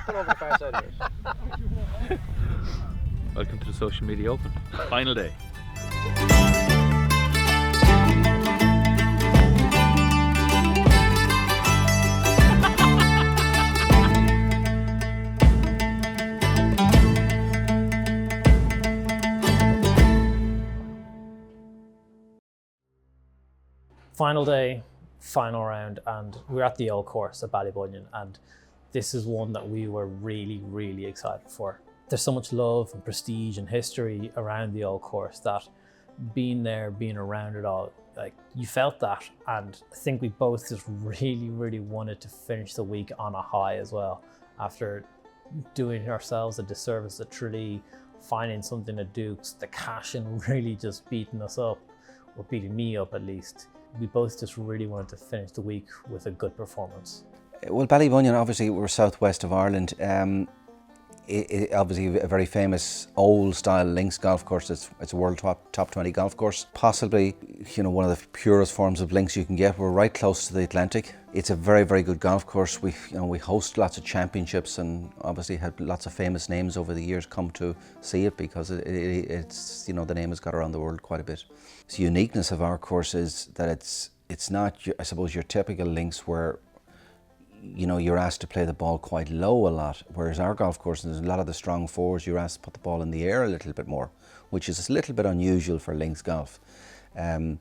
put over the far side of it. Welcome to the Social Media Open. Final day. Final day, final round, and we're at the old course at Ballybunion, and this is one that we were really, really excited for. There's so much love and prestige and history around the old course that being there, being around it all, like you felt that, and I think we both just really, really wanted to finish the week on a high as well. After doing ourselves a disservice at Tralee, finding something at Dooks, the cash and really just beating us up, or beating me up at least. We both just really wanted to finish the week with a good performance. Well, Ballybunion, obviously, we're southwest of Ireland. Obviously, a very famous old-style links golf course. It's a world top 20 golf course. Possibly, one of the purest forms of links you can get. We're right close to the Atlantic. It's a very, very good golf course. We host lots of championships, and obviously had lots of famous names over the years come to see it because it's the name has got around the world quite a bit. The uniqueness of our course is that it's not, I suppose, your typical links where you're asked to play the ball quite low a lot, whereas our golf course, there's a lot of the strong fours, you're asked to put the ball in the air a little bit more, which is a little bit unusual for links golf. They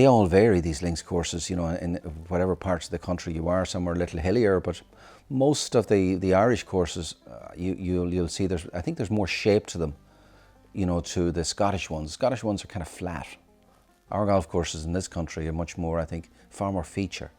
all vary, these links courses, in whatever parts of the country you are. Some are a little hillier, but most of the Irish courses, you'll see I think there's more shape to them, to the Scottish ones. Scottish ones are kind of flat. Our golf courses in this country are much more, I think, far more feature,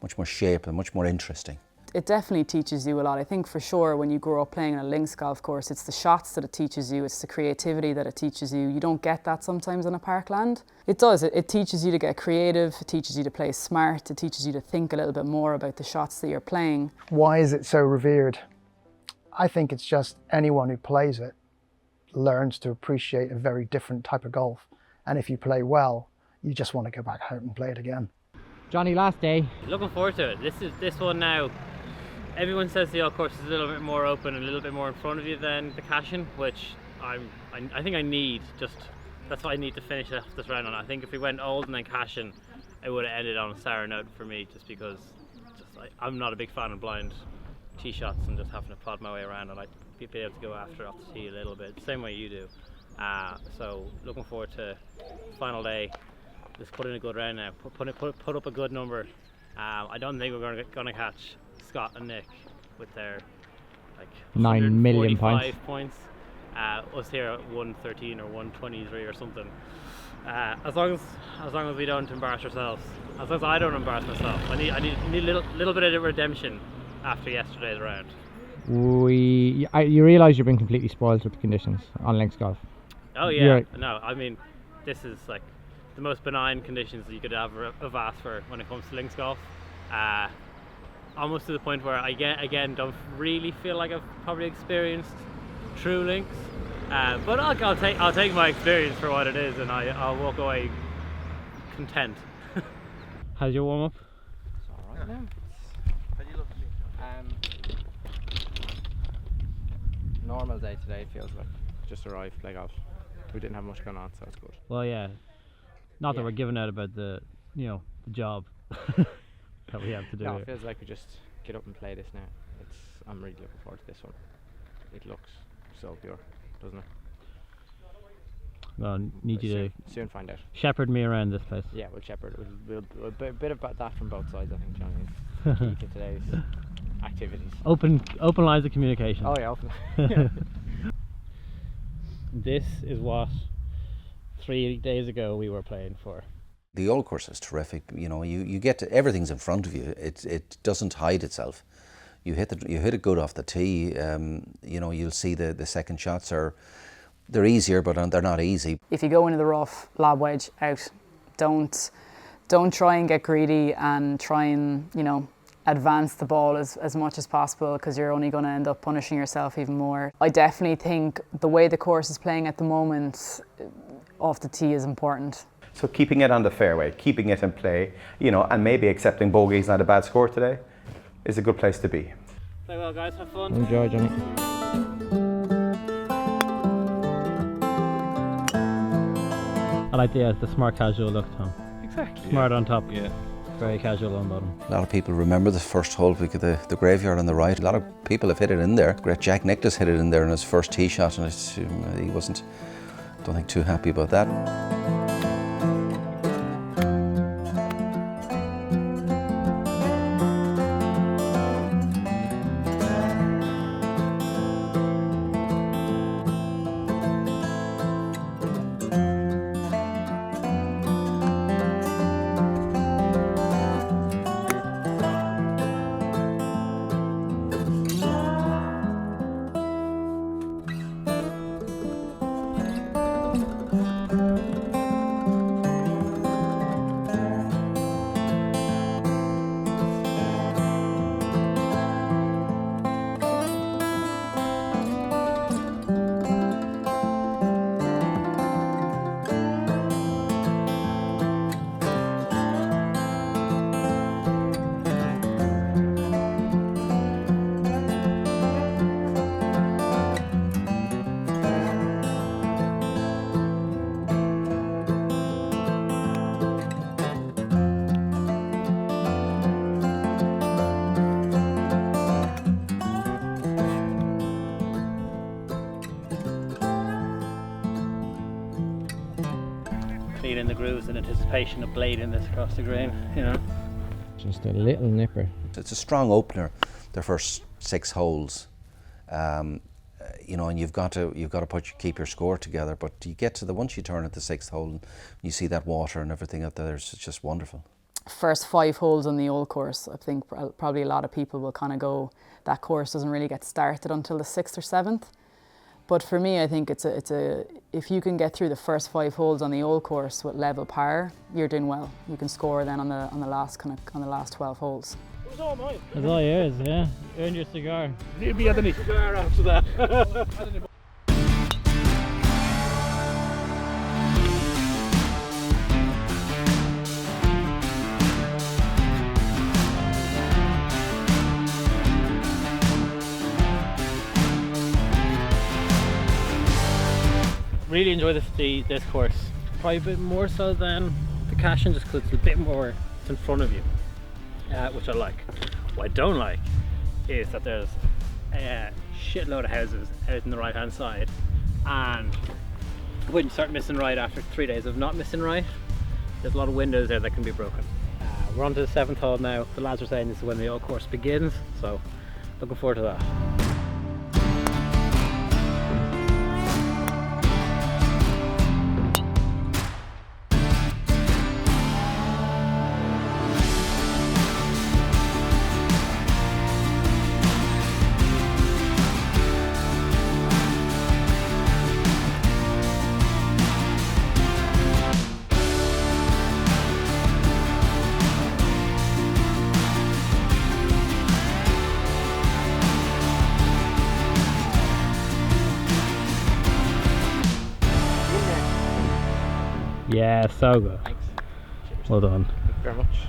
much more shape and much more interesting. It definitely teaches you a lot. I think for sure when you grow up playing on a links golf course, it's the shots that it teaches you, it's the creativity that it teaches you. You don't get that sometimes on a parkland. It does, it teaches you to get creative, it teaches you to play smart, it teaches you to think a little bit more about the shots that you're playing. Why is it so revered? I think it's just anyone who plays it learns to appreciate a very different type of golf. And if you play well, you just want to go back out and play it again. Johnny, last day. Looking forward to it. This one now. Everyone says the old course is a little bit more open and a little bit more in front of you than the Cashin, which I think I need. That's what I need to finish off this round on. I think if we went old and then Cashin, it would have ended on a sour note for me, just because I'm not a big fan of blind tee shots and just having to plod my way around. I like to be able to go after off the tee a little bit, same way you do. So looking forward to final day. Let's put in a good round now. Put up a good number. I don't think we're going to catch Scott and Nick with their 9 million points. Us here at 113 or 123 or something. As long as we don't embarrass ourselves. As long as I don't embarrass myself. I need a little bit of redemption after yesterday's round. You realise you've been completely spoiled with the conditions on links golf. Oh yeah, no, I mean, this is like the most benign conditions that you could ever have asked for when it comes to links golf. Almost to the point where I don't really feel like I've probably experienced true links. But I'll take my experience for what it is, and I'll walk away content. How's your warm up? It's alright now. How do you look at me? Normal day today, it feels like. Just arrived, play golf. We didn't have much going on, so it's good. Well, yeah. Not that we're giving out about the job that we have to do. No, it feels like we just get up and play this now. I'm really looking forward to this one. It looks so pure, doesn't it? Well, need you to soon find out. Shepherd me around this place. Yeah, we'll shepherd. We'll a bit of that from both sides, I think, Johnny. Key to today's activities. Open lines of communication. Oh yeah, open. This is what 3 days ago we were playing for. The old course is terrific. You get to, everything's in front of you. It doesn't hide itself. You hit it good off the tee. You'll see the second shots they're easier, but they're not easy. If you go into the rough, lob wedge out. Don't try and get greedy and try and advance the ball as much as possible, because you're only going to end up punishing yourself even more. I definitely think the way the course is playing at the moment, off the tee is important. So keeping it on the fairway, keeping it in play, and maybe accepting bogey's not a bad score today, is a good place to be. Play well, guys. Have fun. Enjoy, Johnny. I like the smart casual look, Tom. Exactly. Smart on top. Yeah. Very casual on bottom. A lot of people remember the first hole because the graveyard on the right. A lot of people have hit it in there. Great Jack Nicklaus hit it in there in his first tee shot, and he wasn't, don't think, too happy about that. Cleaning the grooves in anticipation of blading this across the green, you know. Just a little nipper. It's a strong opener, their first 6 holes. You know, and you've got to keep your score together. But you get to once you turn at the 6th hole, and you see that water and everything out there. It's just wonderful. First 5 holes on the old course, I think probably a lot of people will kind of go, that course doesn't really get started until the 6th or 7th. But for me, I think if you can get through the first 5 holes on the old course with level par, you're doing well. You can score then on the last 12 holes. It was all mine. It's all yours, yeah. Earn your cigar. Maybe had any cigar after that. Really enjoy this course. Probably a bit more so than the Cashin, just because it's a bit more in front of you, which I like. What I don't like is that there's a shitload of houses out on the right hand side, and when you start missing right after 3 days of not missing right, there's a lot of windows there that can be broken. We're on to the 7th hole now. The lads are saying this is when the old course begins, so looking forward to that. 'Yeah, so good. Thanks. Cheers. Well done. Thank you very much.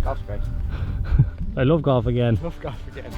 Golf's great. I love golf again. Love golf again.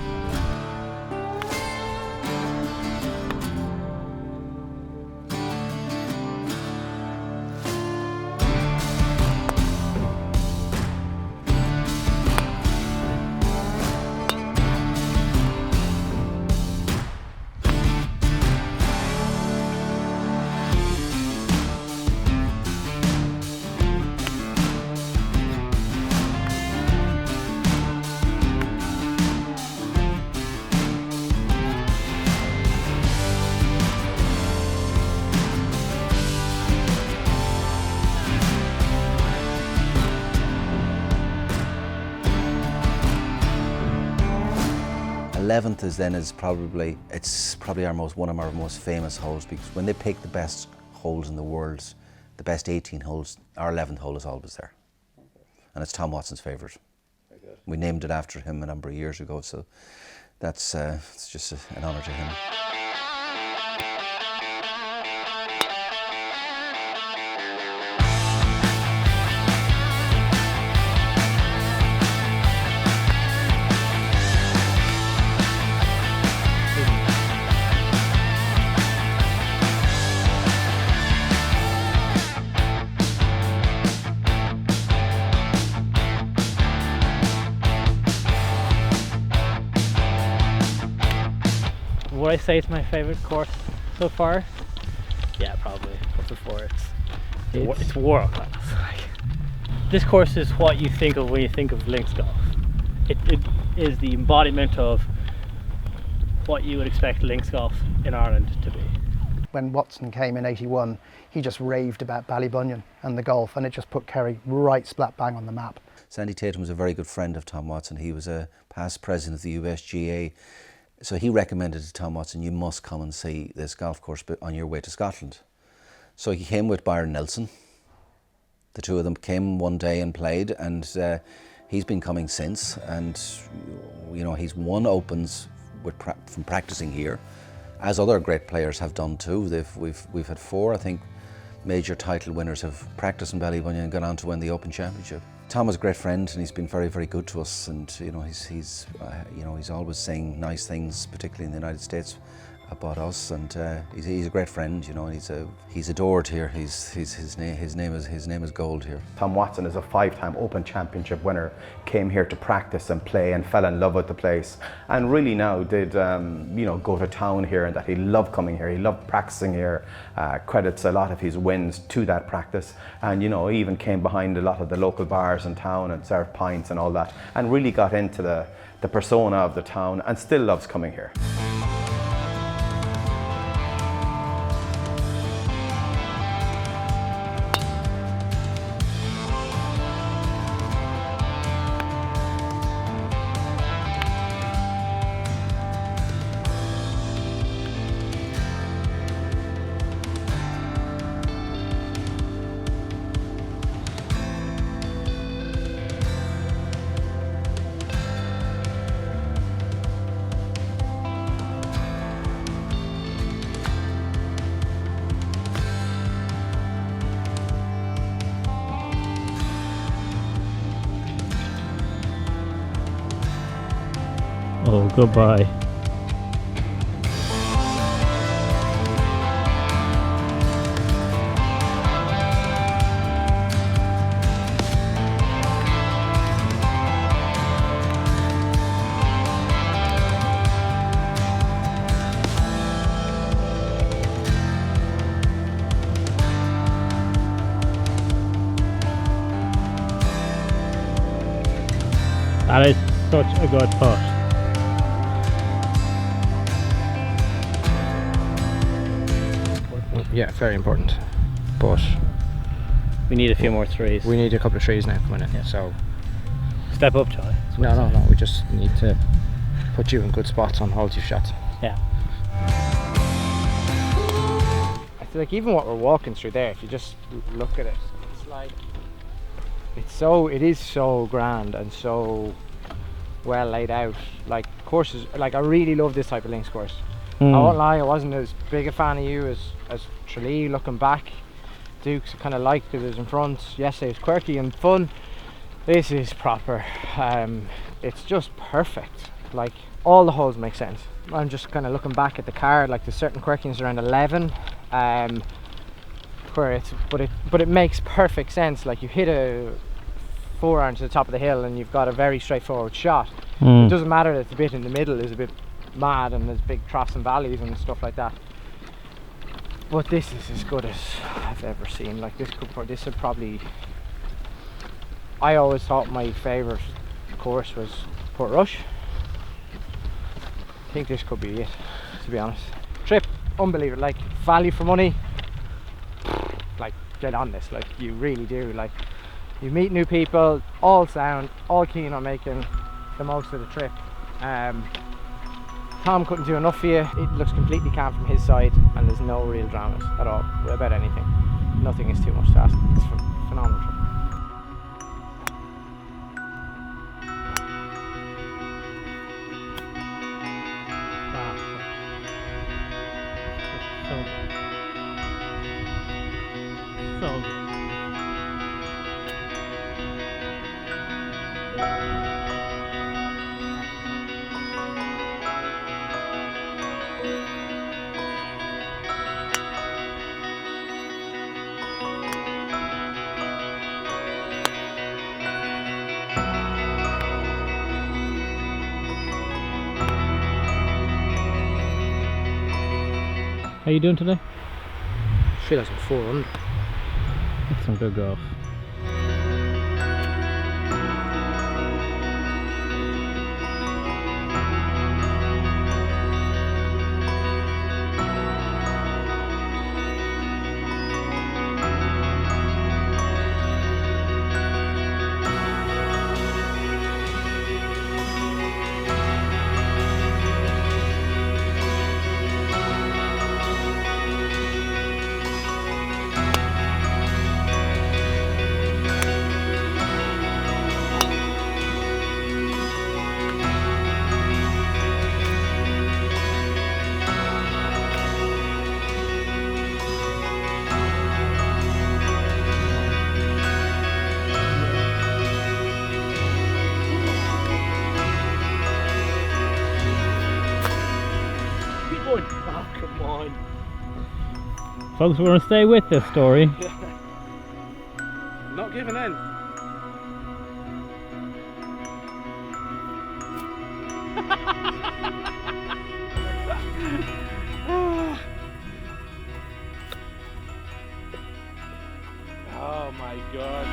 Eleventh is probably one of our most famous holes, because when they pick the best holes in the world, the best 18 holes, our 11th hole is always there, and it's Tom Watson's favourite. We named it after him a number of years ago, so that's it's just an honour to him. would I say it's my favourite course so far? Yeah, probably. Ep.4. It's world class. This course is what you think of when you think of links golf. It is the embodiment of what you would expect links golf in Ireland to be. When Watson came in '81, he just raved about Ballybunion and the golf, and it just put Kerry right splat bang on the map. Sandy Tatum was a very good friend of Tom Watson. He was a past president of the USGA. So he recommended to Tom Watson, you must come and see this golf course on your way to Scotland. So he came with Byron Nelson. The two of them came one day and played, and he's been coming since. And you know, he's won Opens from practicing here, as other great players have done too. We've had 4, I think, major title winners have practiced in Ballybunion and gone on to win the Open Championship. Tom was a great friend, and he's been very, very good to us. And you know, he's always saying nice things, particularly in the United States, about us. And he's a great friend. You know, he's adored here. His name is gold here. Tom Watson is a 5-time Open Championship winner, came here to practice and play and fell in love with the place, and really now did go to town here, and that he loved coming here, he loved practicing here, credits a lot of his wins to that practice, and you know, he even came behind a lot of the local bars in town and served pints and all that, and really got into the persona of the town, and still loves coming here. Oh, goodbye. That is such a good putt. Yeah, very important. But We need a few more threes. we need a couple of trees now coming in. Yeah. So Step up, Charlie. no. We just need to put you in good spots on holes you've shot. Yeah. I feel like even what we're walking through there, if you just look at it, it's like it is so grand and so well laid out. Like courses, like I really love this type of links course. I won't lie, I wasn't as big a fan of you as Tralee. Looking back, Dooks I kind of liked because it was in front. Yesterday was quirky and fun. This is proper. It's just perfect. Like all the holes make sense. I'm just kind of looking back at the card. Like there's certain quirkiness around 11, where but it makes perfect sense. Like you hit a 4-iron to the top of the hill and you've got a very straightforward shot. It doesn't matter that the bit in the middle is a bit mad and there's big troughs and valleys and stuff like that, but this is as good as I've ever seen. Like this would probably, I always thought my favourite course was Portrush. I think this could be it, to be honest. Trip, unbelievable. Like value for money, like get on this. Like you really do. Like you meet new people, all sound, all keen on making the most of the trip. Tom couldn't do enough for you. It looks completely calm from his side, and there's no real dramas at all about anything. Nothing is too much to ask. It's a phenomenal trip. So good. How you doing today? I feel like I'm 400. That's some good golf. Oh, come on. Folks, we're going to stay with this story. Not giving in. Oh my god.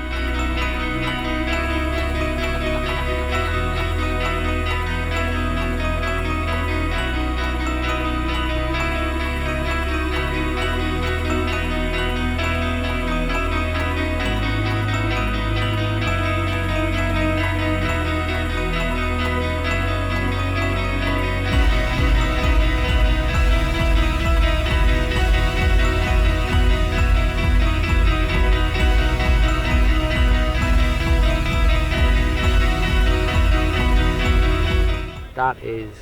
That is,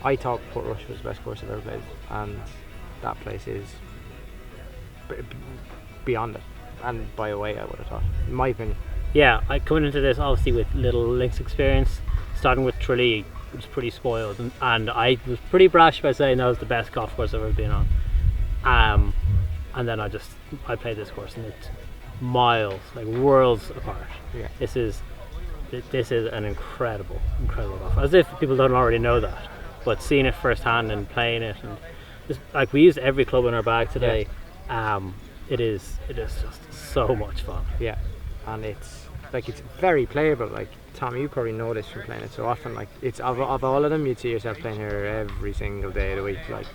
I thought Portrush was the best course I've ever played, and that place is beyond it, and by a way I would have thought, in my opinion. Yeah, I coming into this obviously with little links experience, starting with Tralee, it was pretty spoiled, and I was pretty brash by saying that was the best golf course I've ever been on. And then I played this course and it's miles, like worlds apart. Yeah. This is an incredible golf. As if people don't already know that, but seeing it firsthand and playing it, and just, like, we used every club in our bag today. It is just so much fun. Yeah, and it's very playable. Like Tom, you probably know this from playing it so often. Like it's of all of them, you'd see yourself playing here every single day of the week. Like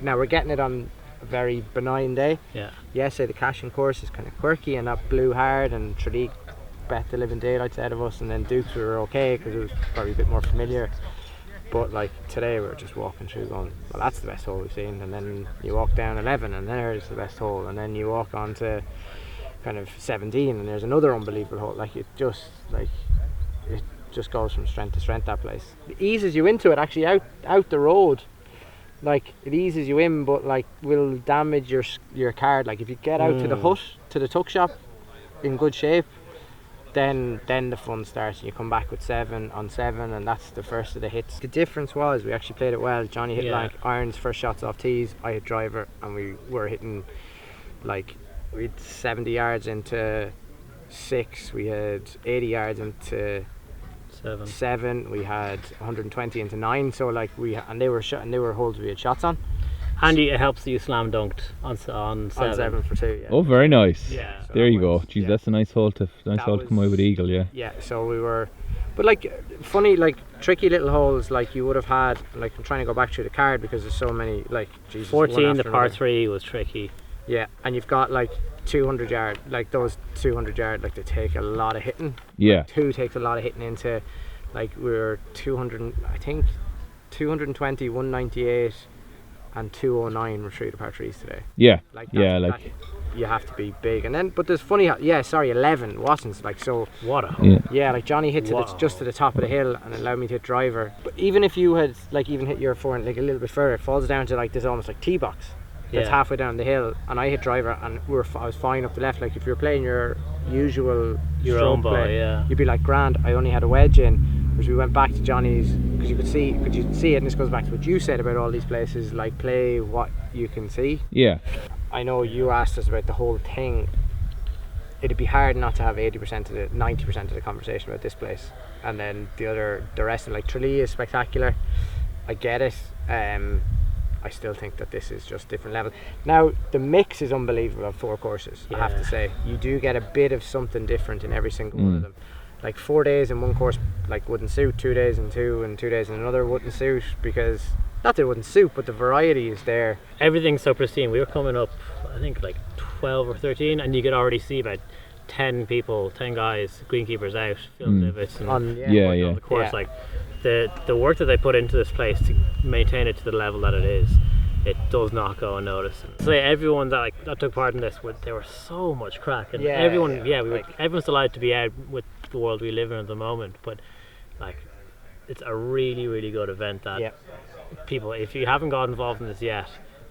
now we're getting it on a very benign day. Yeah. Yesterday the Cashin course is kind of quirky and that blew hard, and Tralee bet the living daylights out of us, and then Dooks were okay because it was probably a bit more familiar. But like today we were just walking through going, well, that's the best hole we've seen, and then you walk down 11 and there's the best hole, and then you walk on to kind of 17 and there's another unbelievable hole. Like it just goes from strength to strength, that place. It eases you into it actually out the road. Like it eases you in, but like will damage your card. Like if you get out to the hut, to the tuck shop in good shape, then the fun starts, and you come back with 7 on 7, and that's the first of the hits. The difference was we actually played it well. Johnny hit like irons, first shots off tees, I hit driver, and we were hitting like, we had 70 yards into 6, we had 80 yards into 7, we had 120 into 9, so like they were holes we had shots on. Andy, it helps that you slam dunked on 7. On 7 for 2, yeah. Oh, very nice. Yeah. So there you go. Geez, that's a nice hole to come away with eagle, yeah. Yeah, so we were, but like funny, like tricky little holes, like you would have had, like I'm trying to go back through the card because there's so many, like Jesus, 14, the par 3 was tricky. Yeah, and you've got like 200 yard, like those 200 yard, like they take a lot of hitting. Yeah. Like 2 takes a lot of hitting into, like we were 200, I think 220, 198 and 209 were through the par 3s today. Yeah. Like that, you have to be big, and then but there's funny 11 wasn't, like, so what a hole. Yeah, like Johnny hit just to the top of the hill and allowed me to hit driver. But even if you had like even hit your forehand like a little bit further, it falls down to like this almost like tee box that's halfway down the hill, and I hit driver and I was fine up the left. Like if you're playing your usual own ball, play, you'd be like, grand, I only had a wedge in. Because we went back to Johnny's, because you could see it, and this goes back to what you said about all these places, like play what you can see. Yeah. I know you asked us about the whole thing. It'd be hard not to have 80% to the 90% of the conversation about this place, and then the rest of, like Tralee is spectacular. I get it. I still think that this is just different level. Now the mix is unbelievable of 4 courses. I have to say, you do get a bit of something different in every single one of them. Like 4 days in one course like wouldn't suit, 2 days in two, and 2 days in another wouldn't suit, because not that it wouldn't suit, but the variety is there. Everything's so pristine. We were coming up, I think like 12 or 13, and you could already see about 10 people, 10 guys, greenkeepers out, field divots and on the course. Like the work that they put into this place to maintain it to the level that it is, it does not go unnoticed. So everyone that took part in this, there was so much crack, and everyone's delighted to be out with the world we live in at the moment. But like, it's a really, really good event that people, if you haven't got involved in this yet,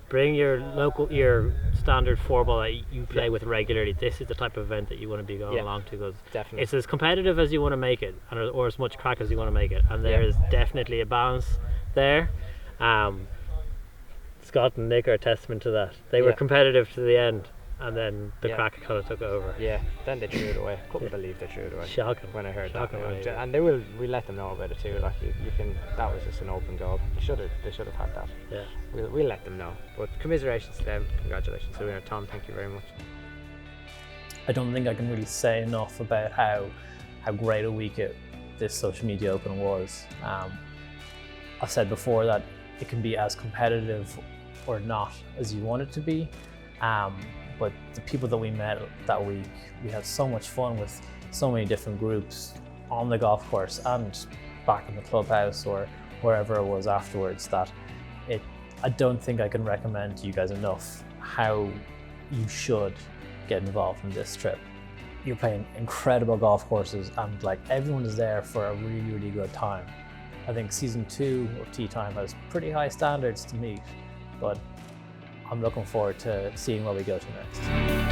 bring your standard 4-ball that you play with regularly. This is the type of event that you want to be going along to, because it's as competitive as you want to make it, or as much crack as you want to make it, and there is definitely a balance there. Scott and Nick are a testament to that. They were competitive to the end, and then the crack kind of took over. Yeah, then they threw it away. Couldn't believe they threw it away. Shocking. When I heard Shocking that. And we let them know about it too. Like you can, that was just an open goal. They should have had that. Yeah. We'll let them know. But commiserations to them. Congratulations to the winner. Tom, thank you very much. I don't think I can really say enough about how great a week this social media open was. I've said before that it can be as competitive or not as you want it to be, but the people that we met that week, we had so much fun with so many different groups on the golf course and back in the clubhouse or wherever it was afterwards, that I don't think I can recommend to you guys enough how you should get involved in this trip. You're playing incredible golf courses, and like, everyone is there for a really, really good time. I think season 2 of Tea Time has pretty high standards to meet, but I'm looking forward to seeing where we go to next.